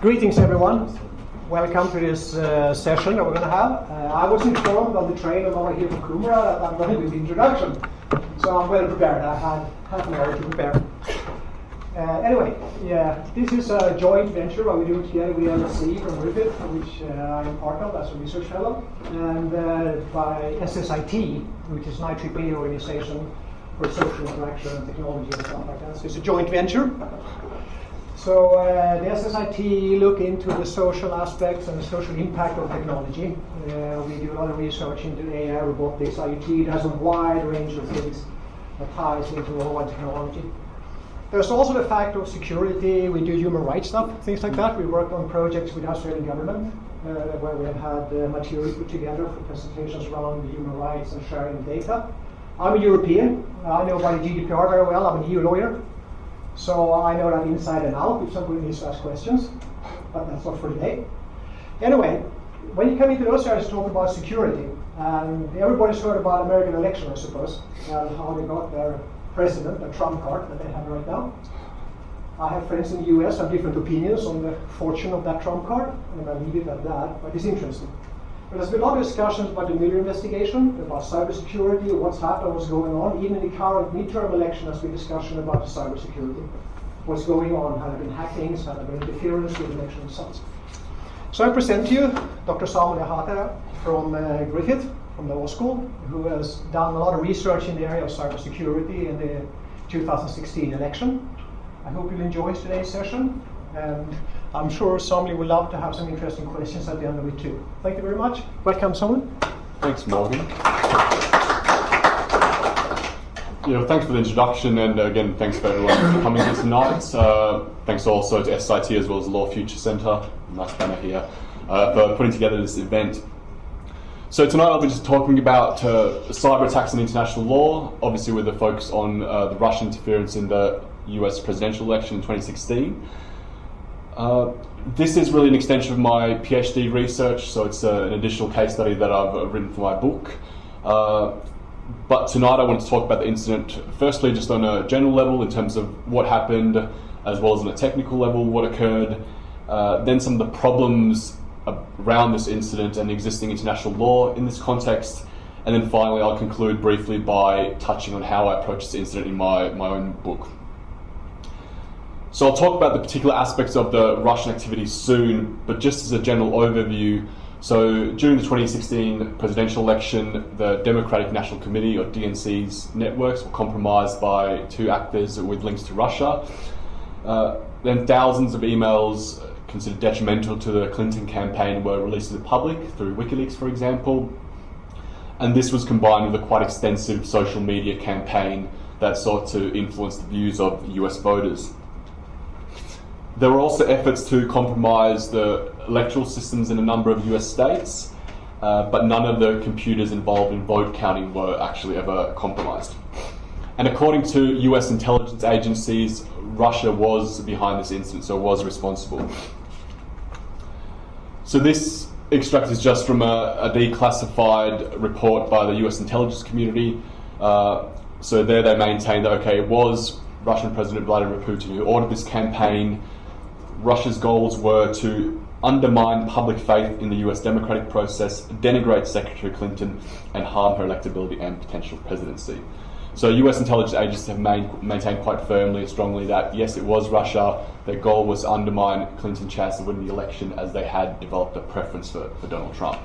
Greetings everyone. Welcome to this session that we're going to have. I was informed on the train on over here from Kumara that I'm going to do the introduction. So I'm well prepared. I had half an hour to prepare. Anyway, this is a joint venture that we do together with LSE from Griffith, which I'm part of as a research fellow, and by SSIT, which is an IEEE organization for social interaction and technology and stuff like that. So it's a joint venture. So the SSIT look into the social aspects and the social impact of technology. We do a lot of research into AI, robotics, IoT. There's a wide range of things that ties into mobile technology. There's also the fact of security. We do human rights stuff, things like that. We work on projects with the Australian government where we have had material put together for presentations around human rights and sharing data. I'm a European. I know about the GDPR very well. I'm an EU lawyer. So I know that inside and out if somebody needs to ask questions, but that's not for today. Anyway, when you come into those areas, talk about security, and everybody's heard about American election, I suppose, and how they got their president, the Trump card that they have right now. I have friends in the US who have different opinions on the fortune of that Trump card, and I'll leave it at that, but it's interesting. But there's been a lot of discussions about the Mueller investigation, about cybersecurity, what's happened, what's going on. Even in the current midterm election, there's been discussion about cybersecurity. What's going on, have there been hackings, have there been interference with election results. So I present to you Dr. Samuli Haataja from Griffith, from the law school, who has done a lot of research in the area of cybersecurity in the 2016 election. I hope you'll enjoy today's session. And I'm sure Samuli will love to have some interesting questions at the end of it too. Thank you very much. Welcome, Samuli. Thanks, Morgan. Thanks for the introduction, and again, thanks for everyone for coming here tonight. Thanks also to SSIT as well as the Law Future Centre, nice banner here, for putting together this event. So tonight I'll be just talking about cyber attacks and international law, obviously with a focus on the Russian interference in the US presidential election in 2016. This is really an extension of my PhD research, so it's an additional case study that I've written for my book. But tonight I want to talk about the incident, firstly just on a general level in terms of what happened, as well as on a technical level, what occurred, then some of the problems around this incident and existing international law in this context, and then finally I'll conclude briefly by touching on how I approach this incident in my own book. So I'll talk about the particular aspects of the Russian activity soon, but just as a general overview, so during the 2016 presidential election, the Democratic National Committee, or DNC's networks, were compromised by two actors with links to Russia. Then thousands of emails considered detrimental to the Clinton campaign were released to the public through WikiLeaks, for example. And this was combined with a quite extensive social media campaign that sought to influence the views of US voters. There were also efforts to compromise the electoral systems in a number of US states, but none of the computers involved in vote counting were actually ever compromised. And according to US intelligence agencies, Russia was behind this incident, so was responsible. So this extract is just from a declassified report by the US intelligence community. So there they maintain that, okay, it was Russian President Vladimir Putin who ordered this campaign. Russia's goals were to undermine public faith in the US democratic process, denigrate Secretary Clinton, and harm her electability and potential presidency. So US intelligence agencies have maintained quite firmly and strongly that, yes, it was Russia. Their goal was to undermine Clinton's chance of winning the election, as they had developed a preference for Donald Trump.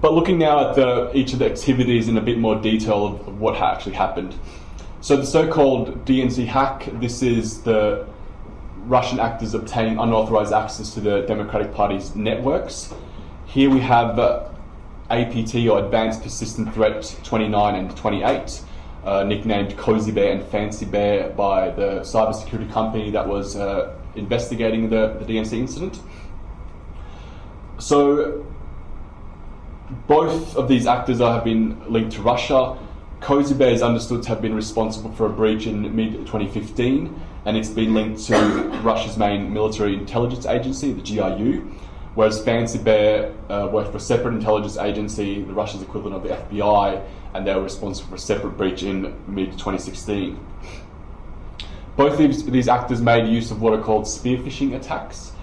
But looking now at each of the activities in a bit more detail of what actually happened. So the so-called Dnc Hack, this is the Russian actors obtaining unauthorized access to the Democratic Party's networks. Here we have APT, or Advanced Persistent Threat 29 and 28, nicknamed Cozy Bear and Fancy Bear by the cybersecurity company that was investigating the DNC incident. So both of these actors have been linked to Russia. Cozy Bear is understood to have been responsible for a breach in mid-2015, and it's been linked to Russia's main military intelligence agency, the GRU, whereas Fancy Bear worked for a separate intelligence agency, the Russia's equivalent of the FBI, and they were responsible for a separate breach in mid-2016. Both these actors made use of what are called spear phishing attacks.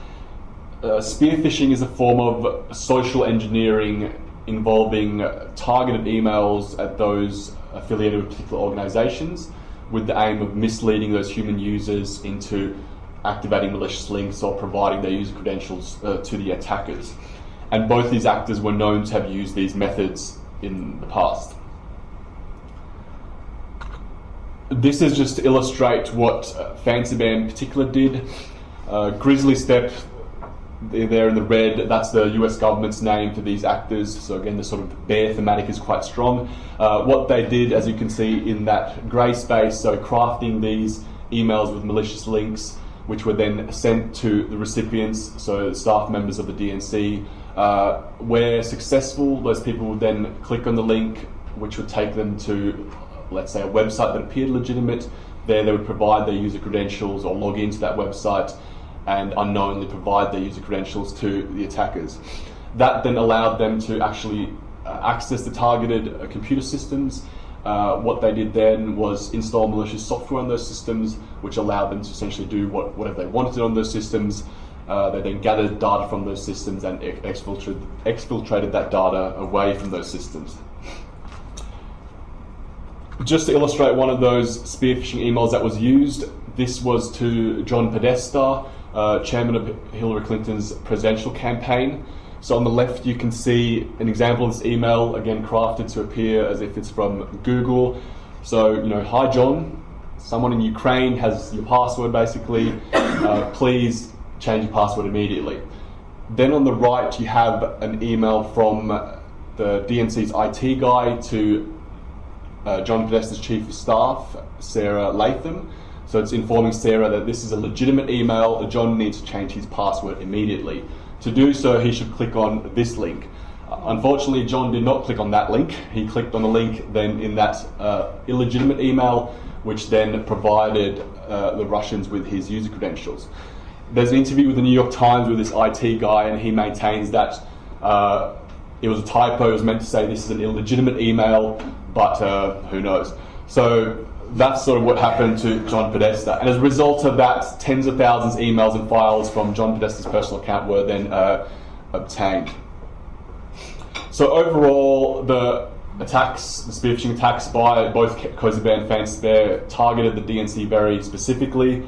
Spear phishing is a form of social engineering involving targeted emails at those affiliated with particular organizations with the aim of misleading those human users into activating malicious links or providing their user credentials to the attackers. And both these actors were known to have used these methods in the past. This is just to illustrate what Fancy Bear in particular did. Grizzly Step, there in the red, that's the US government's name for these actors. So again, the sort of bear thematic is quite strong. What they did, as you can see in that grey space, so crafting these emails with malicious links, which were then sent to the recipients, so staff members of the DNC. Where successful, those people would then click on the link, which would take them to, let's say, a website that appeared legitimate. There they would provide their user credentials or log into that website and unknowingly provide their user credentials to the attackers. That then allowed them to actually access the targeted computer systems. What they did then was install malicious software on those systems, which allowed them to essentially do whatever they wanted on those systems. They then gathered data from those systems and exfiltrated that data away from those systems. Just to illustrate one of those spear phishing emails that was used, this was to John Podesta, chairman of Hillary Clinton's presidential campaign. So on the left you can see an example of this email, again crafted to appear as if it's from Google. So, hi John, someone in Ukraine has your password basically, please change your password immediately. Then on the right you have an email from the DNC's IT guy to John Podesta's chief of staff, Sarah Latham. So it's informing Sarah that this is a legitimate email, that John needs to change his password immediately. To do so, he should click on this link. Unfortunately, John did not click on that link. He clicked on the link then in that illegitimate email, which then provided the Russians with his user credentials. There's an interview with the New York Times with this IT guy, and he maintains that it was a typo. It was meant to say this is an illegitimate email, but who knows. So that's sort of what happened to John Podesta. And as a result of that, tens of thousands of emails and files from John Podesta's personal account were then obtained. So overall, the spear phishing attacks by both Cozy Bear and Fancy Bear targeted the DNC very specifically.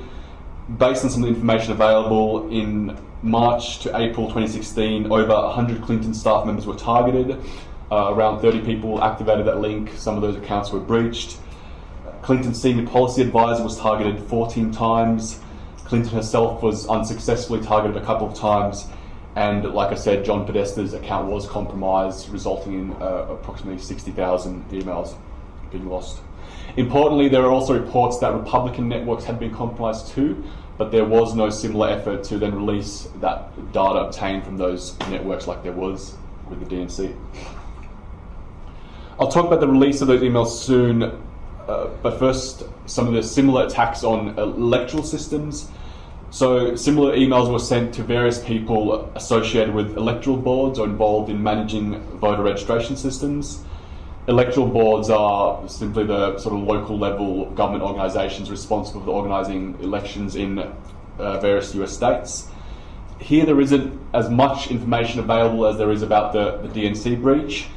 Based on some of the information available, in March to April 2016, over 100 Clinton staff members were targeted. Around 30 people activated that link. Some of those accounts were breached. Clinton's senior policy advisor was targeted 14 times. Clinton herself was unsuccessfully targeted a couple of times. And like I said, John Podesta's account was compromised, resulting in approximately 60,000 emails being lost. Importantly, there are also reports that Republican networks had been compromised too, but there was no similar effort to then release that data obtained from those networks like there was with the DNC. I'll talk about the release of those emails soon, but first, some of the similar attacks on electoral systems. So similar emails were sent to various people associated with electoral boards or involved in managing voter registration systems. Electoral boards are simply the sort of local level government organisations responsible for organising elections in various US states. Here there isn't as much information available as there is about the DNC breach,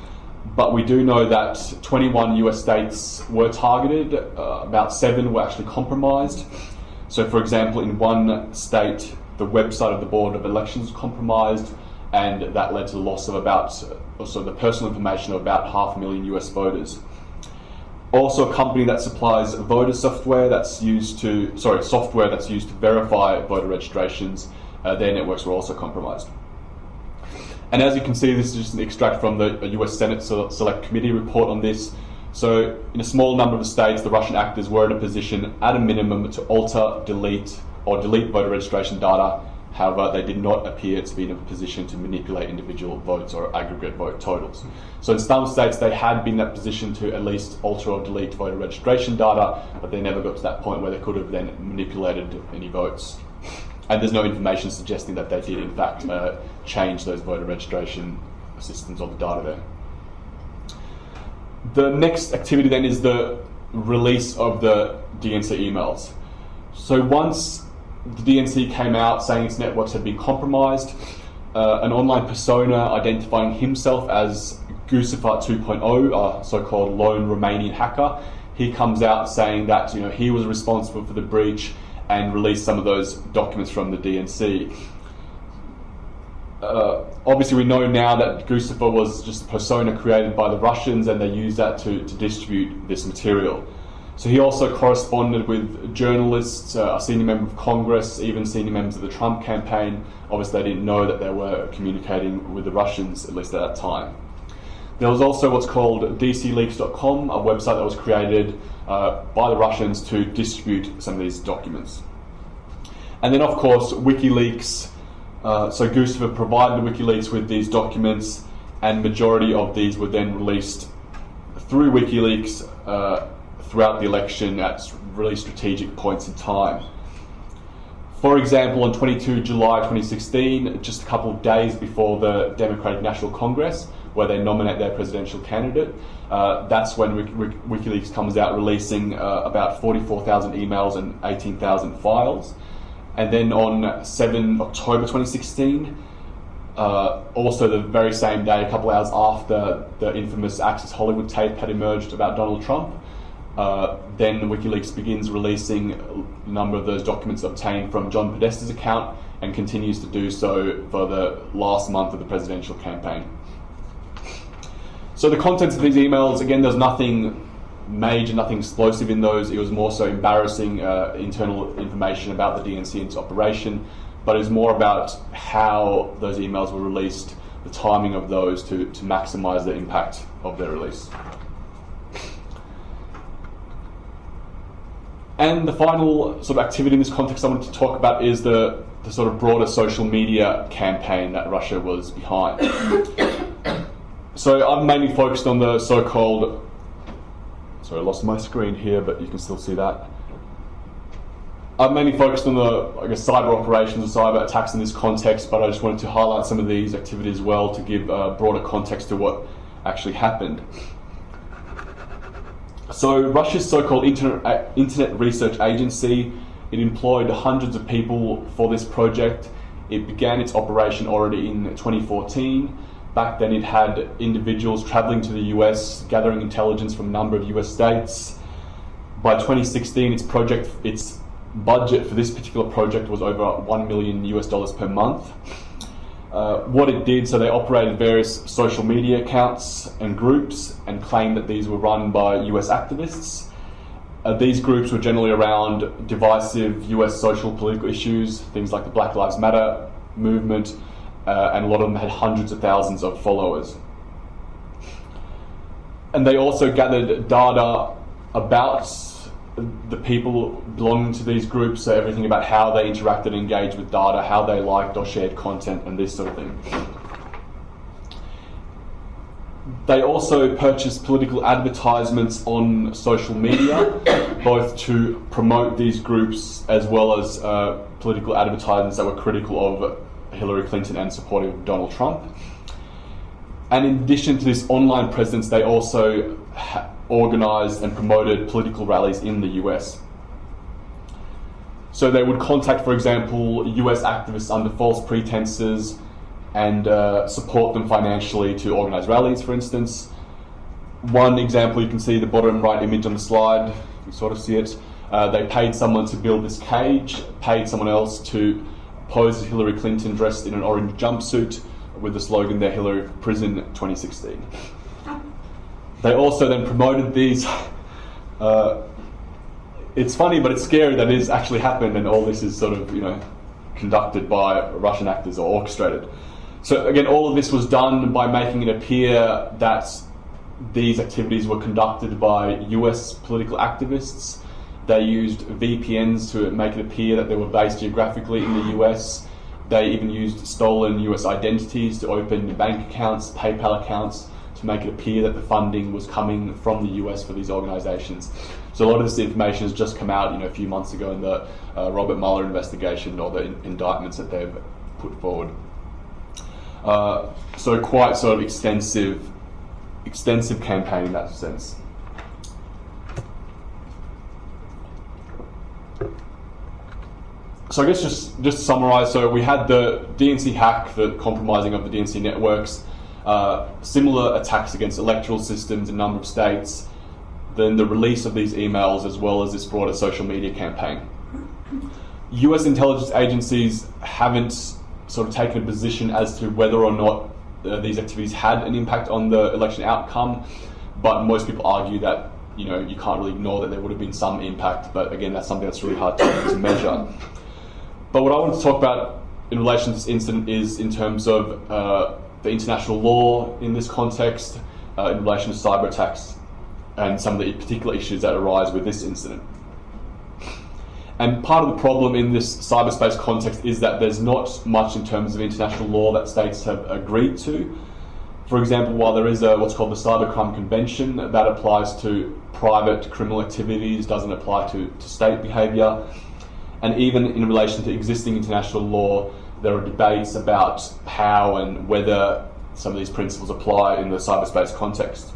but we do know that 21 US states were targeted, about 7 were actually compromised. So for example, in one state, the website of the Board of Elections was compromised, and that led to the loss of the personal information of about 500,000 US voters. Also, a company that supplies voter software that's used to verify voter registrations, their networks were also compromised. And as you can see, this is just an extract from the US Senate Select Committee report on this. So in a small number of states, the Russian actors were in a position, at a minimum, to alter, delete voter registration data. However, they did not appear to be in a position to manipulate individual votes or aggregate vote totals. So in some states, they had been in that position to at least alter or delete voter registration data, but they never got to that point where they could have then manipulated any votes. And there's no information suggesting that they did, in fact, change those voter registration systems or the data there. The next activity then is the release of the DNC emails. So once the DNC came out saying its networks had been compromised, an online persona identifying himself as Gucifar 2.0, so-called lone Romanian hacker, he comes out saying that he was responsible for the breach and released some of those documents from the DNC. Obviously, we know now that Gucifar was just a persona created by the Russians, and they used that to distribute this material. So he also corresponded with journalists, a senior member of Congress, even senior members of the Trump campaign. Obviously, they didn't know that they were communicating with the Russians, at least at that time. There was also what's called dcleaks.com, a website that was created by the Russians to distribute some of these documents. And then, of course, WikiLeaks. So Gucifar provided WikiLeaks with these documents, and majority of these were then released through WikiLeaks throughout the election at really strategic points in time. For example, on 22 July 2016, just a couple of days before the Democratic National Congress, where they nominate their presidential candidate, that's when WikiLeaks comes out releasing about 44,000 emails and 18,000 files. And then on 7 October 2016, also the very same day, a couple hours after the infamous Access Hollywood tape had emerged about Donald Trump, then WikiLeaks begins releasing a number of those documents obtained from John Podesta's account and continues to do so for the last month of the presidential campaign. So the contents of these emails, again, there's nothing major, nothing explosive in those. It was more so embarrassing internal information about the DNC and its operation, but it was more about how those emails were released, the timing of those to maximize the impact of their release. And the final sort of activity in this context I wanted to talk about is the sort of broader social media campaign that Russia was behind. So I'm mainly focused on the so-called, sorry, I lost my screen here, but you can still see that. I'm mainly focused on the, cyber operations and cyber attacks in this context, but I just wanted to highlight some of these activities as well to give broader context to what actually happened. So Russia's so-called Internet Research Agency, it employed hundreds of people for this project. It began its operation already in 2014. Back then it had individuals traveling to the US, gathering intelligence from a number of US states. By 2016, its budget for this particular project was over $1 million per month. What it did, so they operated various social media accounts and groups and claimed that these were run by US activists. These groups were generally around divisive US social political issues, things like the Black Lives Matter movement, and a lot of them had hundreds of thousands of followers. And they also gathered data about the people belonging to these groups, so everything about how they interacted and engaged with data, how they liked or shared content, and this sort of thing. They also purchased political advertisements on social media, both to promote these groups as well as political advertisements that were critical of Hillary Clinton and supportive of Donald Trump. And in addition to this online presence, they also organised and promoted political rallies in the US. So they would contact, for example, US activists under false pretenses and support them financially to organise rallies, for instance. One example, you can see the bottom right image on the slide, you can sort of see it. They paid someone to build this cage, paid someone else to pose as Hillary Clinton dressed in an orange jumpsuit with the slogan, "There Hillary Prison 2016. They also then promoted these. It's funny, but it's scary that it has actually happened, and all this is sort of, conducted by Russian actors or orchestrated. So again, all of this was done by making it appear that these activities were conducted by US political activists. They used VPNs to make it appear that they were based geographically in the US. They even used stolen US identities to open bank accounts, PayPal accounts, to make it appear that the funding was coming from the US for these organizations. So a lot of this information has just come out, a few months ago in the Robert Mueller investigation or the indictments that they've put forward. So quite sort of extensive campaign in that sense. So I guess just to summarise, so we had the Dnc hack, the compromising of the DNC networks, similar attacks against electoral systems in a number of states, then the release of these emails as well as this broader social media campaign. US intelligence agencies haven't sort of taken a position as to whether or not these activities had an impact on the election outcome, but most people argue that you can't really ignore that there would have been some impact, but again that's something that's really hard to measure. But what I want to talk about in relation to this incident is in terms of the international law in this context, in relation to cyber attacks and some of the particular issues that arise with this incident. And part of the problem in this cyberspace context is that there's not much in terms of international law that states have agreed to. For example, while there is what's called the Cybercrime Convention that applies to private criminal activities, doesn't apply to state behaviour. And even in relation to existing international law, there are debates about how and whether some of these principles apply in the cyberspace context.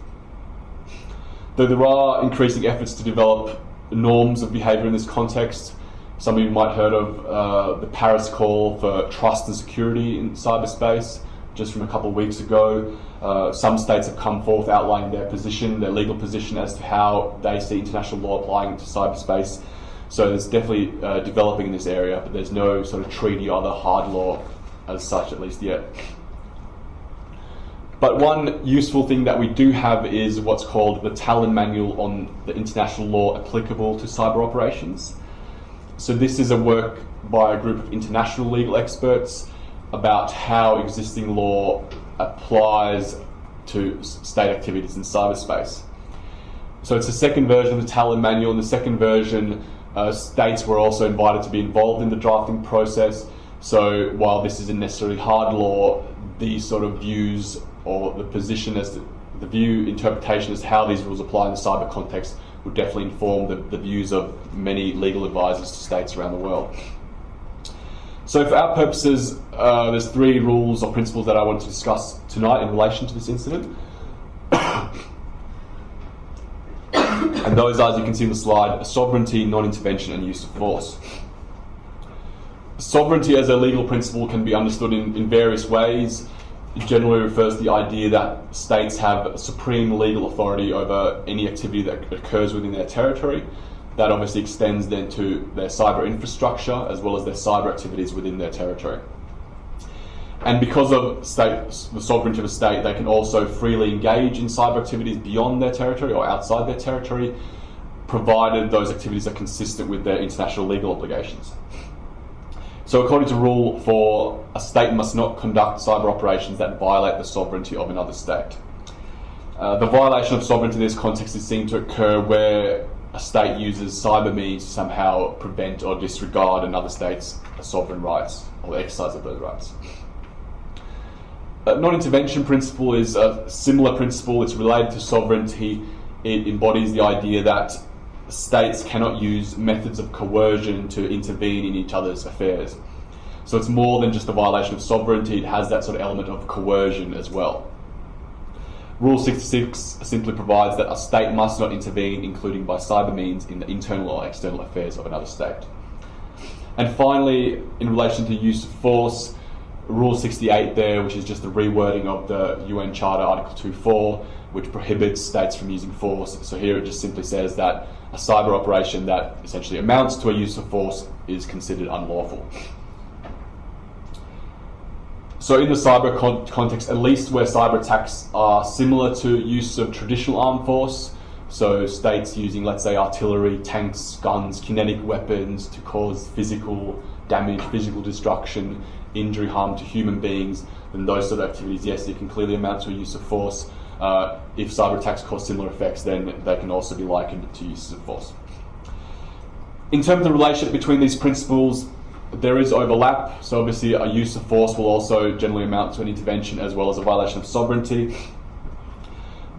Though there are increasing efforts to develop norms of behaviour in this context. Some of you might have heard of the Paris call for trust and security in cyberspace, just from a couple of weeks ago. Some states have come forth outlining their position, their legal position as to how they see international law applying to cyberspace. So there's definitely developing in this area, but there's no sort of treaty or other hard law as such, at least yet. But one useful thing that we do have is what's called the Talon Manual on the international law applicable to cyber operations. So this is a work by a group of international legal experts about how existing law applies to state activities in cyberspace. So it's the second version of the Talon Manual. In the second version, states were also invited to be involved in the drafting process. So while this isn't necessarily hard law, these sort of views or the position as the view interpretation as how these rules apply in the cyber context would definitely inform the views of many legal advisors to states around the world. So for our purposes, there's 3 rules or principles that I want to discuss tonight in relation to this incident. And those are, as you can see on the slide, sovereignty, non-intervention, and use of force. Sovereignty as a legal principle can be understood in various ways. It generally refers to the idea that states have supreme legal authority over any activity that occurs within their territory. That obviously extends then to their cyber infrastructure as well as their cyber activities within their territory. And because of the sovereignty of a state, they can also freely engage in cyber activities beyond their territory or outside their territory, provided those activities are consistent with their international legal obligations. So according to Rule 4, a state must not conduct cyber operations that violate the sovereignty of another state. The violation of sovereignty in this context is seen to occur where a state uses cyber means to somehow prevent or disregard another state's sovereign rights or the exercise of those rights. Non-intervention principle is a similar principle. It's related to sovereignty. It embodies the idea that states cannot use methods of coercion to intervene in each other's affairs. So it's more than just a violation of sovereignty, it has that sort of element of coercion as well. Rule 66 simply provides that a state must not intervene, including by cyber means, in the internal or external affairs of another state. And finally, in relation to use of force, Rule 68 there, which is just the rewording of the UN Charter, Article 2.4, which prohibits states from using force. So here it just simply says that a cyber operation that essentially amounts to a use of force is considered unlawful. So in the cyber context, at least where cyber attacks are similar to use of traditional armed force, so states using, let's say, artillery, tanks, guns, kinetic weapons to cause physical damage, physical destruction, injury, harm to human beings, then those sort of activities, yes, it can clearly amount to a use of force. If cyber attacks cause similar effects, then they can also be likened to uses of force. In terms of the relationship between these principles, there is overlap. So obviously a use of force will also generally amount to an intervention as well as a violation of sovereignty.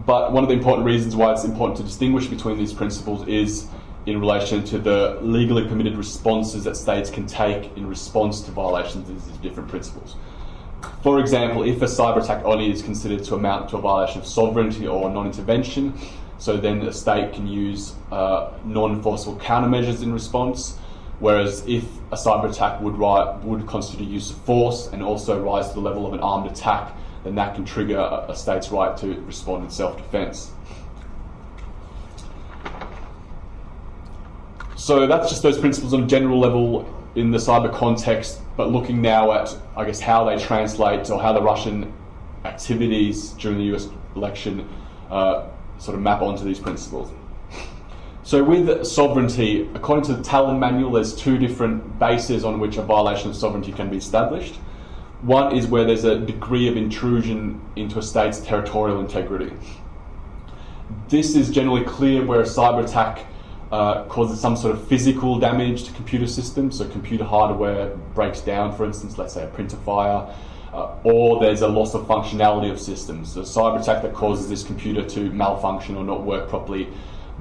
But one of the important reasons why it's important to distinguish between these principles is in relation to the legally permitted responses that states can take in response to violations of these different principles. For example, if a cyber attack only is considered to amount to a violation of sovereignty or non-intervention, so then a state can use non-enforceable countermeasures in response. whereas if a cyber attack would constitute use of force and also rise to the level of an armed attack, then that can trigger a state's right to respond in self-defense. So that's just those principles on a general level in the cyber context, but looking now at, I guess, how they translate, or how the Russian activities during the US election sort of map onto these principles. So with sovereignty, according to the Talon Manual, there's two different bases on which a violation of sovereignty can be established. One is where there's a degree of intrusion into a state's territorial integrity. This is generally clear where a cyber attack causes some sort of physical damage to computer systems, so computer hardware breaks down, for instance, let's say a printer fire, or there's a loss of functionality of systems. So a cyber attack that causes this computer to malfunction or not work properly,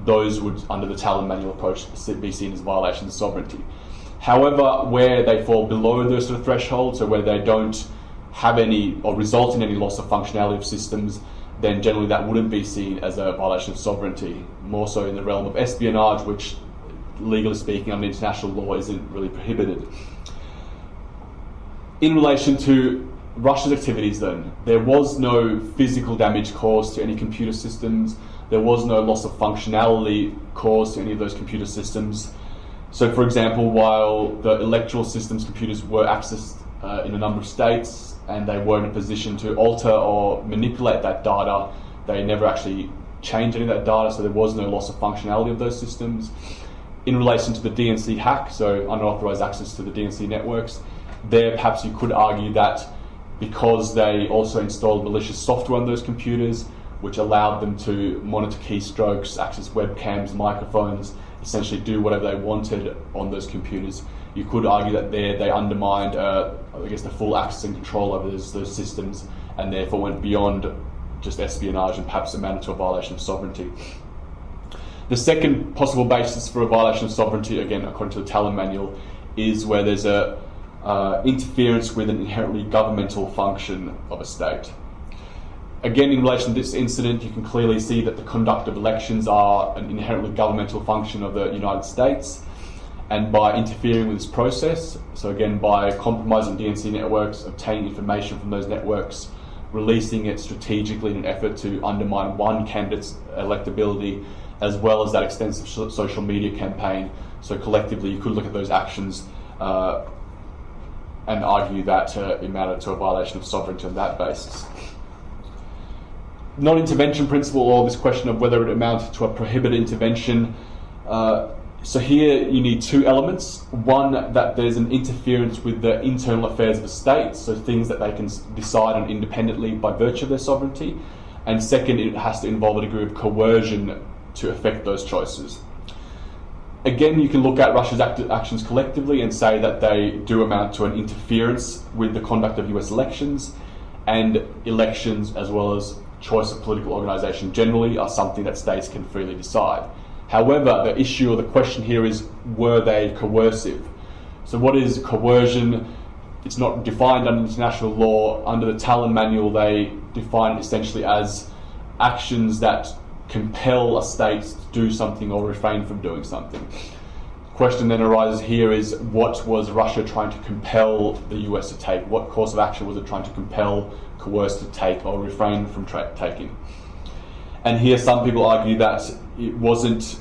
those would, under the Talon Manual approach, be seen as violations of sovereignty. However, where they fall below those sort of thresholds, so where they don't have any or result in any loss of functionality of systems, then generally that wouldn't be seen as a violation of sovereignty. More so in the realm of espionage, which legally speaking under international law isn't really prohibited. In relation to Russia's activities then, there was no physical damage caused to any computer systems, there was no loss of functionality caused to any of those computer systems. So for example, while the electoral systems computers were accessed in a number of states and they were in a position to alter or manipulate that data, they never actually changed any of that data, so there was no loss of functionality of those systems. In relation to the Dnc hack, so unauthorized access to the Dnc networks, there perhaps you could argue that because they also installed malicious software on those computers, which allowed them to monitor keystrokes, access webcams, microphones, essentially do whatever they wanted on those computers, you could argue that they undermined, I guess, the full access and control over those systems, and therefore went beyond just espionage and perhaps amounted to a violation of sovereignty. The second possible basis for a violation of sovereignty, again according to the Talon Manual, is where there's a interference with an inherently governmental function of a state. Again, in relation to this incident, you can clearly see that the conduct of elections are an inherently governmental function of the United States, and by interfering with this process, so again by compromising DNC networks, obtaining information from those networks, releasing it strategically in an effort to undermine one candidate's electability, as well as that extensive social media campaign. So collectively you could look at those actions and argue that it amounted to a violation of sovereignty on that basis. Non-intervention principle, or this question of whether it amounted to a prohibited intervention. So here you need two elements. One, that there's an interference with the internal affairs of a state, so things that they can decide on independently by virtue of their sovereignty. And second, it has to involve a degree of coercion to affect those choices. Again, you can look at Russia's actions collectively and say that they do amount to an interference with the conduct of US elections, and elections as well as choice of political organisation generally are something that states can freely decide. However, the issue or the question here is, were they coercive? So what is coercion? It's not defined under international law. Under the Talon Manual, they define it essentially as actions that compel a state to do something or refrain from doing something. The question then arises here is, what was Russia trying to compel the US to take? What course of action was it trying to compel, coerce to take, or refrain from taking? And here some people argue that it wasn't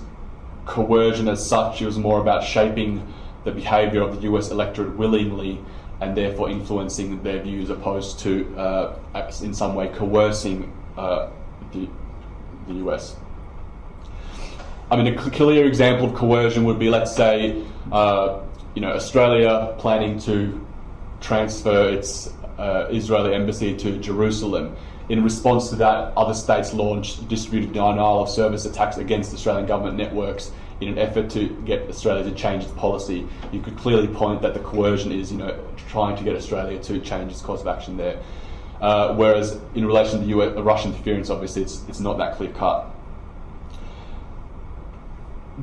coercion as such, it was more about shaping the behaviour of the US electorate willingly and therefore influencing their views, opposed to in some way coercing the US. I mean, a clear example of coercion would be, let's say, Australia planning to transfer its Israeli embassy to Jerusalem. In response to that, other states launched distributed denial of service attacks against Australian government networks in an effort to get Australia to change its policy. You could clearly point that the coercion is, trying to get Australia to change its course of action there. Whereas in relation to the Russian interference, obviously it's not that clear cut.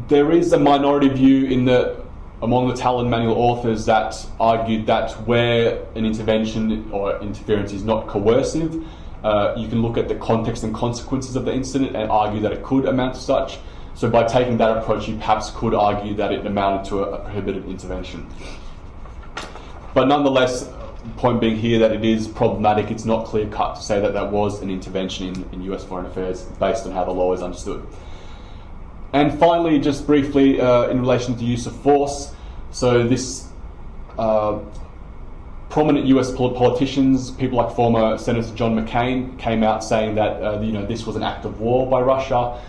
There is a minority view among the Talon Manual authors that argued that where an intervention or interference is not coercive, you can look at the context and consequences of the incident and argue that it could amount to such. So by taking that approach, you perhaps could argue that it amounted to a prohibited intervention. But nonetheless, the point being here that it is problematic. It's not clear-cut to say that that was an intervention in US foreign affairs based on how the law is understood. And finally, just briefly, in relation to the use of force, so this prominent US politicians, people like former Senator John McCain, came out saying that this was an act of war by Russia.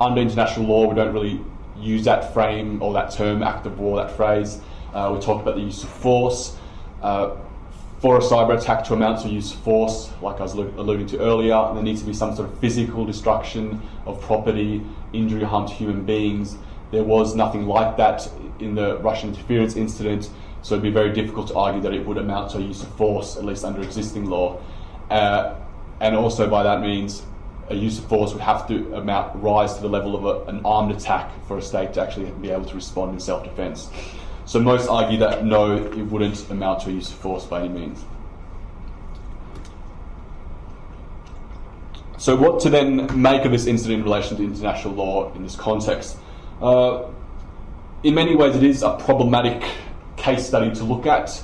Under international law, we don't really use that frame or that term, act of war, that phrase. We talk about the use of force. For a cyber attack to amount to use of force, like I was alluding to earlier, there needs to be some sort of physical destruction of property, injury or harm to human beings. There was nothing like that in the Russian interference incident, so it'd be very difficult to argue that it would amount to a use of force, at least under existing law. And also by that means, a use of force would have to rise to the level of an armed attack for a state to actually be able to respond in self-defense. So most argue that no, it wouldn't amount to a use of force by any means. So what to then make of this incident in relation to international law in this context? In many ways it is a problematic case study to look at.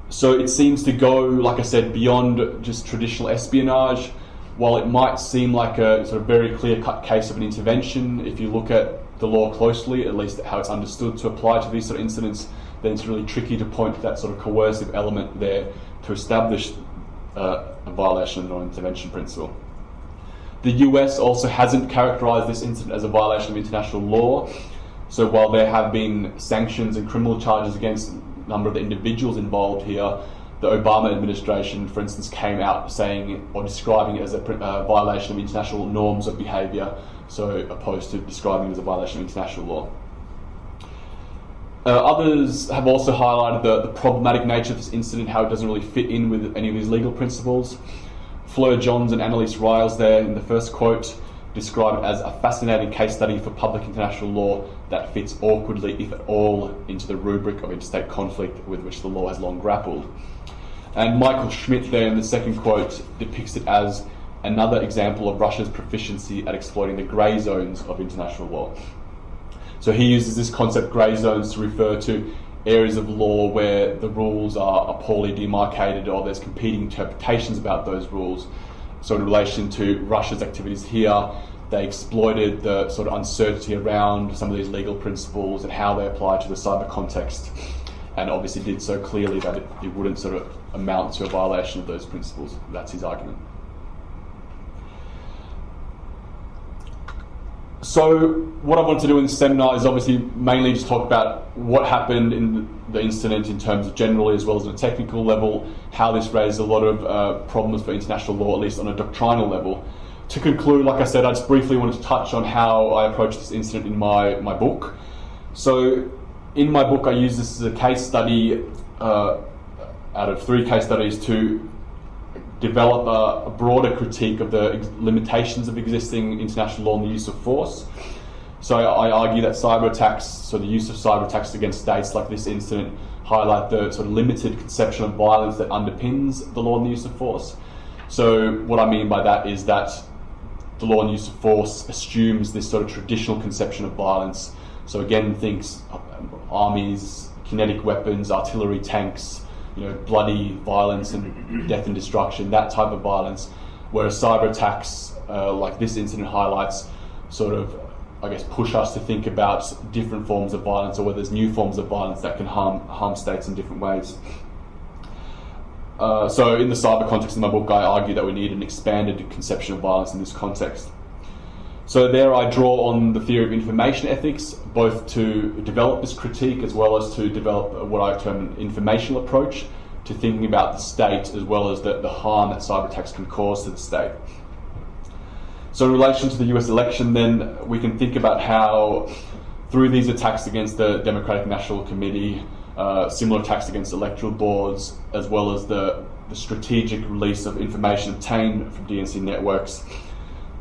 So it seems to go, like I said, beyond just traditional espionage. While it might seem like a sort of very clear-cut case of an intervention, if you look at the law closely, at least how it's understood to apply to these sort of incidents, then it's really tricky to point to that sort of coercive element there to establish a violation of the non-intervention principle. The US also hasn't characterised this incident as a violation of international law. So while there have been sanctions and criminal charges against a number of the individuals involved here, the Obama administration, for instance, came out saying or describing it as a violation of international norms of behaviour, so opposed to describing it as a violation of international law. Others have also highlighted the problematic nature of this incident, how it doesn't really fit in with any of these legal principles. Fleur Johns and Annalise Riles there in the first quote describe it as a fascinating case study for public international law that fits awkwardly, if at all, into the rubric of interstate conflict with which the law has long grappled. And Michael Schmidt there in the second quote depicts it as another example of Russia's proficiency at exploiting the grey zones of international law. So he uses this concept, grey zones, to refer to areas of law where the rules are poorly demarcated or there's competing interpretations about those rules. So in relation to Russia's activities here, they exploited the sort of uncertainty around some of these legal principles and how they apply to the cyber context, and obviously did so clearly that it wouldn't sort of amount to a violation of those principles. That's his argument. So what I want to do in this seminar is obviously mainly just talk about what happened in the incident in terms of generally as well as on a technical level, how this raised a lot of problems for international law, at least on a doctrinal level. To conclude, like I said, I just briefly wanted to touch on how I approached this incident in my book. So in my book I use this as a case study out of 3 case studies to develop a broader critique of the limitations of existing international law and the use of force. So I argue that cyber attacks, so the use of cyber attacks against states like this incident, highlight the sort of limited conception of violence that underpins the law and the use of force. So what I mean by that is that the law and use of force assumes this sort of traditional conception of violence. So again, thinks armies, kinetic weapons, artillery, tanks, bloody violence and death and destruction, that type of violence, whereas cyber attacks like this incident highlights sort of, I guess, push us to think about different forms of violence, or whether there's new forms of violence that can harm states in different ways. So in the cyber context of my book, I argue that we need an expanded conception of violence in this context. So there I draw on the theory of information ethics, both to develop this critique as well as to develop what I term an informational approach to thinking about the state as well as the harm that cyber attacks can cause to the state. So in relation to the US election then, we can think about how through these attacks against the Democratic National Committee, similar attacks against electoral boards, as well as the strategic release of information obtained from DNC networks,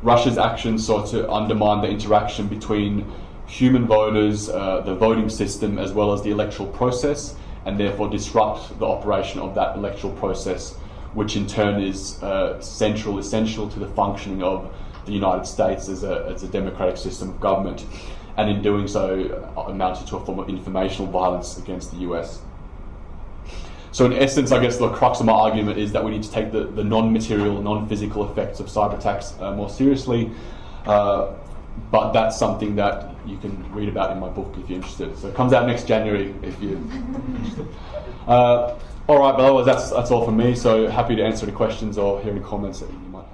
Russia's actions sought to undermine the interaction between human voters, the voting system, as well as the electoral process, and therefore disrupt the operation of that electoral process, which in turn is essential to the functioning of the United States as a democratic system of government, and in doing so amounted to a form of informational violence against the US. So in essence, I guess the crux of my argument is that we need to take the non-material, non-physical effects of cyber attacks more seriously, but that's something that you can read about in my book if you're interested. So it comes out next January if you're interested. All right, but otherwise that's all from me, so happy to answer any questions or hear any comments that you might have.